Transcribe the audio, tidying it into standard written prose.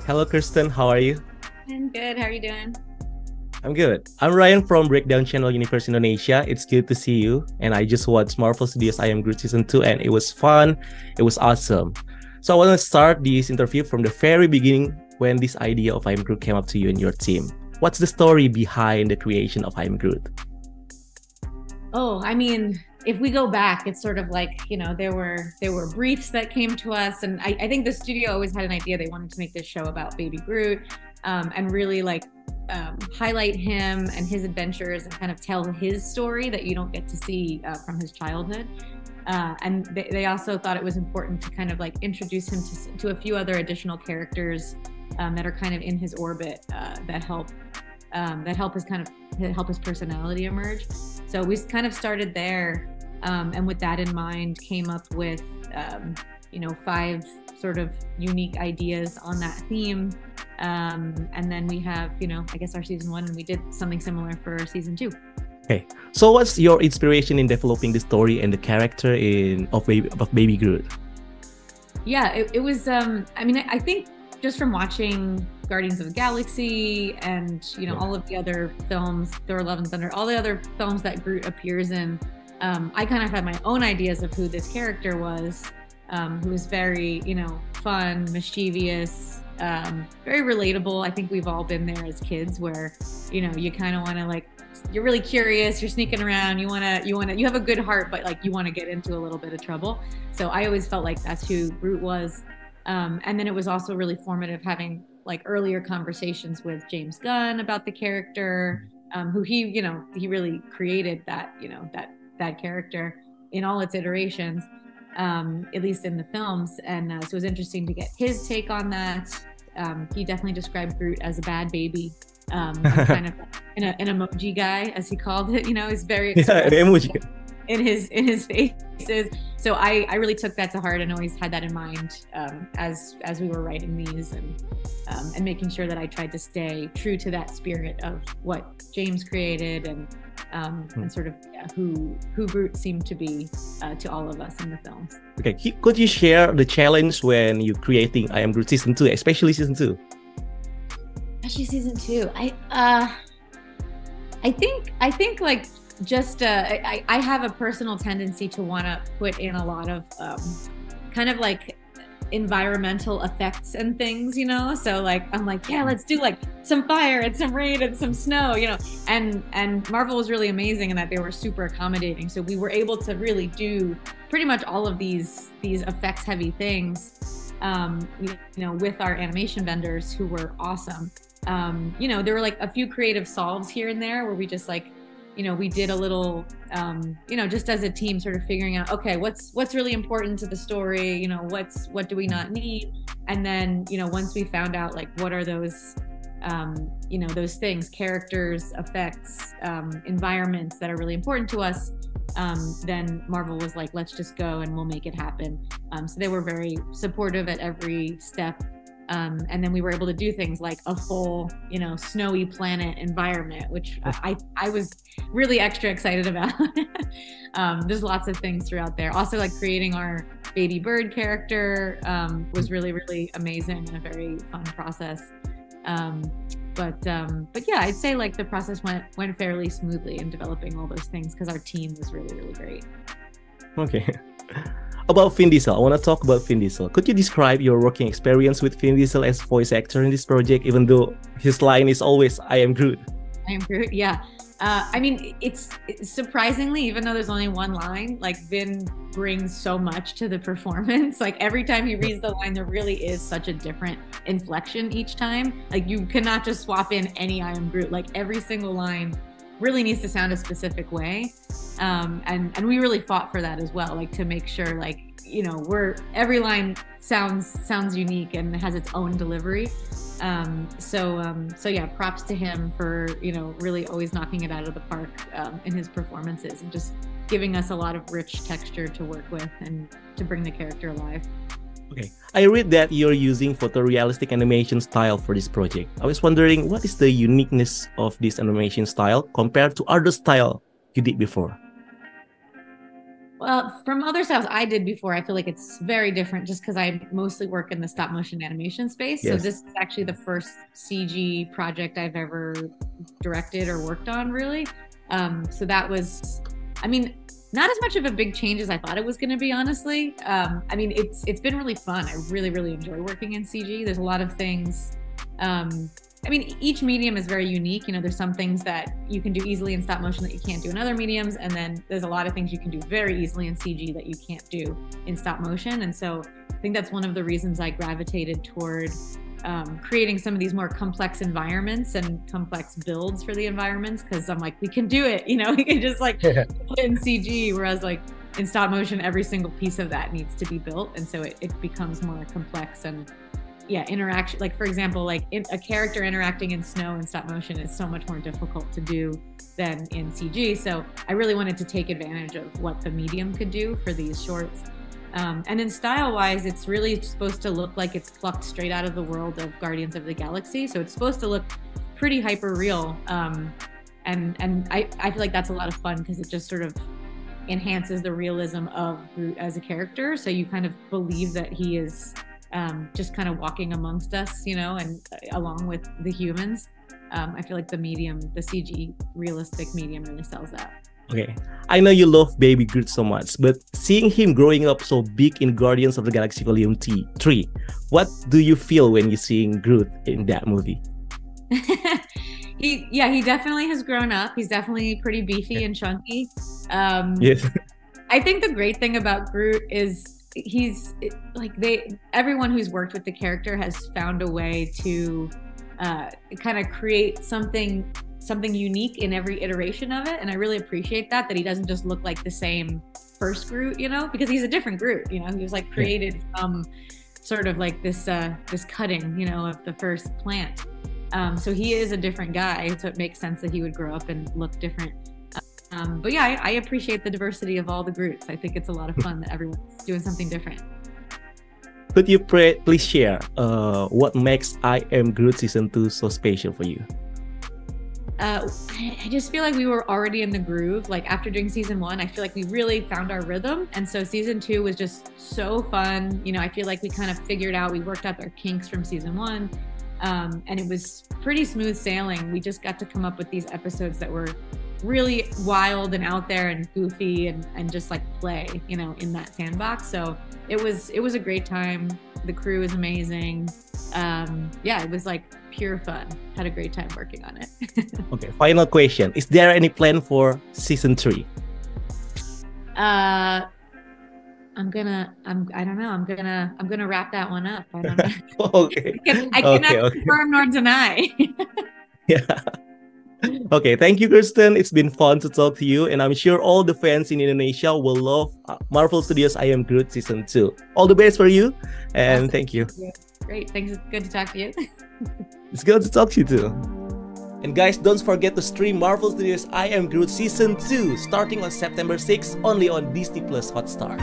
Hello, Kirsten. How are you? I'm good. How are you doing? I'm good. I'm Ryan from Breakdown Channel Universe Indonesia. It's good to see you. And I just watched Marvel Studios I Am Groot Season 2 and it was fun. It was awesome. So I want to start this interview from the very beginning when this idea of I Am Groot came up to you and your team. What's the story behind the creation of I Am Groot? Oh, I mean, if we go back, it's sort of like, there were briefs that came to us, and I think the studio always had an idea. They wanted to make this show about Baby Groot, and really highlight him and his adventures and kind of tell his story that you don't get to see from his childhood. And they also thought it was important to kind of like introduce him to a few other additional characters that are kind of in his orbit that help his personality emerge. So we kind of started there, and with that in mind, came up with 5 sort of unique ideas on that theme. And then we have, I guess our season 1, and we did something similar for season 2. Okay, so what's your inspiration in developing the story and the character of Baby Groot? Yeah, it was. I think just from watching Guardians of the Galaxy and all of the other films, Thor: Love and Thunder, all the other films that Groot appears in, I kind of had my own ideas of who this character was, who was very fun, mischievous, very relatable. I think we've all been there as kids where you kind of want to you're really curious, you're sneaking around, you have a good heart, but you want to get into a little bit of trouble. So I always felt like that's who Groot was. And then it was also really formative having earlier conversations with James Gunn about the character, who he really created that character in all its iterations, at least in the films. And so it was interesting to get his take on that. He definitely described Groot as a bad baby. Kind of an emoji guy, as he called it. He's very expressive. Yeah, an emoji in his faces. So I really took that to heart and always had that in mind as we were writing these, and making sure that I tried to stay true to that spirit of what James created, and sort of who Groot seemed to be to all of us in the films. Okay, could you share the challenge when you creating I Am Groot season 2, especially season 2? Actually, season 2, I think I have a personal tendency to want to put in a lot of kind of environmental effects and things, so I'm yeah, let's do some fire and some rain and some snow, and Marvel was really amazing in that they were super accommodating, so we were able to really do pretty much all of these effects heavy things with our animation vendors, who were awesome. There were a few creative solves here and there where we just we did a little, just as a team, sort of figuring out, okay, what's really important to the story, what do we not need? And then, once we found out what are those, those things, characters, effects, environments that are really important to us, then Marvel was let's just go and we'll make it happen. So they were very supportive at every step. And then we were able to do things like a full, snowy planet environment, which I was really extra excited about. There's lots of things throughout there. Also, creating our baby bird character was really, really amazing and a very fun process. But yeah, I'd say the process went fairly smoothly in developing all those things because our team was really, really great. Okay. About Vin Diesel, I want to talk about Vin Diesel. Could you describe your working experience with Vin Diesel as voice actor in this project, even though his line is always, I am Groot? I am Groot, yeah. It's surprisingly, even though there's only one line, Vin brings so much to the performance. Every time he reads the line, there really is such a different inflection each time. You cannot just swap in any I am Groot. Every single line really needs to sound a specific way. And we really fought for that as well, to make sure every line sounds unique and has its own delivery. So yeah, props to him for really always knocking it out of the park in his performances, and just giving us a lot of rich texture to work with and to bring the character alive. Okay, I read that you're using photorealistic animation style for this project. I was wondering, what is the uniqueness of this animation style compared to other style you did before? Well, from other styles I did before, I feel like it's very different just because I mostly work in the stop motion animation space. So Yes. this is actually the first CG project I've ever directed or worked on, really. So that was, I mean, not as much of a big change as I thought it was going to be, honestly. I mean, it's been really fun. I really, really enjoy working in CG. There's a lot of things. I mean, each medium is very unique. You know, there's some things that you can do easily in stop motion that you can't do in other mediums. And then there's a lot of things you can do very easily in CG that you can't do in stop motion. And so I think that's one of the reasons I gravitated toward creating some of these more complex environments and complex builds for the environments. Cause I'm like, we can do it, you know, we can just like put it in CG. Whereas like in stop motion, every single piece of that needs to be built. And so it becomes more complex and yeah, interaction. Like for example, like a character interacting in snow in stop motion is so much more difficult to do than in CG. So I really wanted to take advantage of what the medium could do for these shorts. And in style wise, it's really supposed to look like it's plucked straight out of the world of Guardians of the Galaxy. So it's supposed to look pretty hyper real. And I feel like that's a lot of fun because it just sort of enhances the realism of Groot as a character. So you kind of believe that he is just kind of walking amongst us, you know, and along with the humans. I feel like the CG realistic medium really sells that. Okay, I know you love Baby Groot so much, but seeing him growing up so big in Guardians of the Galaxy Volume 3, what do you feel when you're seeing Groot in that movie? He definitely has grown up. He's definitely pretty beefy and chunky. Yes. I think the great thing about Groot is he's like everyone who's worked with the character has found a way to kind of create something unique in every iteration of it, and I really appreciate that he doesn't just look like the same first Groot, you know, because he's a different Groot, you know. He was like created from sort of like this cutting, you know, of the first plant. So he is a different guy, so it makes sense that he would grow up and look different. But yeah, I appreciate the diversity of all the Groots. I think it's a lot of fun that everyone's doing something different. Could you please share what makes I Am Groot Season 2 so special for you? I just feel like we were already in the groove. Like after doing season 1, I feel like we really found our rhythm. And so season 2 was just so fun. You know, I feel like we kind of figured out, we worked out our kinks from season 1. And it was pretty smooth sailing. We just got to come up with these episodes that were really wild and out there and goofy and just like play, you know, in that sandbox. So it was a great time. The crew is amazing. Yeah, it was like pure fun. Had a great time working on it. Okay, final question. Is there any plan for season 3? I don't know. I'm gonna wrap that one up. I don't know. Okay. I cannot confirm nor deny. Yeah. Okay, thank you, Kirsten. It's been fun to talk to you, and I'm sure all the fans in Indonesia will love Marvel Studios' I Am Groot Season 2. All the best for you, and awesome. Thank you. Great, thanks. It's good to talk to you. It's good to talk to you too. And guys, don't forget to stream Marvel Studios' I Am Groot Season 2 starting on September 6th only on Disney Plus Hotstar.